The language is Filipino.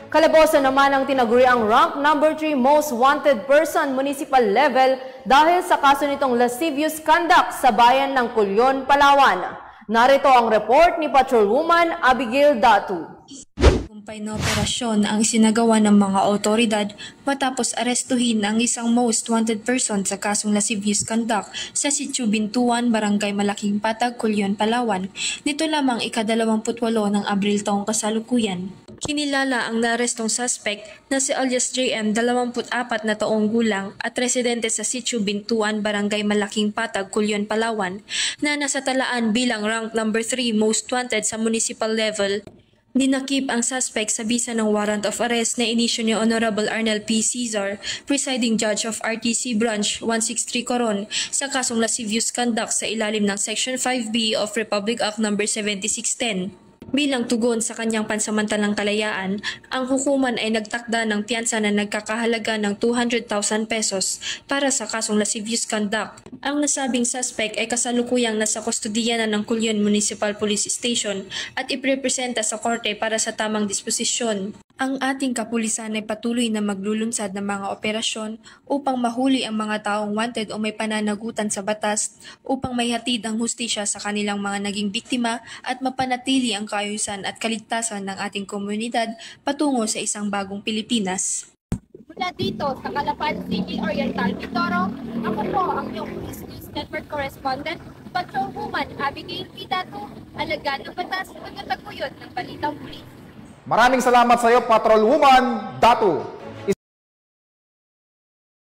Kalabosan naman ang tinaguriang rank number 3 most wanted person municipal level dahil sa kaso nitong lascivious conduct sa bayan ng Culyon, Palawan. Narito ang report ni Patrolwoman Abigail Datu. Tagumpay na operasyon ang isinagawa ng mga otoridad matapos arestuhin ang isang most wanted person sa kasong lascivious conduct sa Sitio Bintuan, Barangay Malaking Patag, Culyon, Palawan. Nito lamang ika-28 ng Abril taong kasalukuyan. Kinilala ang naarestong suspect na si alias JM, 24 na taong gulang at residente sa Sitio Bintuan, Barangay Malaking Patag, Culyon, Palawan na nasatalaan bilang rank number 3 most wanted sa municipal level. Dinakip ang suspect sa bisa ng warrant of arrest na inisyu ni Honorable Arnel P. Cesar, presiding judge of RTC Branch 163 Coron sa kasong lascivious conduct sa ilalim ng Section 5B of Republic Act No. 7610. Bilang tugon sa kanyang pansamantalang kalayaan, ang hukuman ay nagtakda ng piyansa na nagkakahalaga ng 200,000 pesos para sa kasong lascivious conduct. Ang nasabing suspect ay kasalukuyang nasa kustodiya na ng Culyon Municipal Police Station at iprepresenta sa korte para sa tamang disposisyon. Ang ating kapulisan ay patuloy na maglulunsad ng mga operasyon upang mahuli ang mga taong wanted o may pananagutan sa batas upang maihatid ang hustisya sa kanilang mga naging biktima at mapanatili ang kaayusan at kaligtasan ng ating komunidad patungo sa isang bagong Pilipinas. Mula dito sa Calapan City, Oriental, Mindoro, ako po ang iyong Police News Network Correspondent, Patrolwoman Abigail Datu, alagad ng batas, pagkataguyod ng balitang pulis. Maraming salamat sa iyo, Patrolwoman Datu.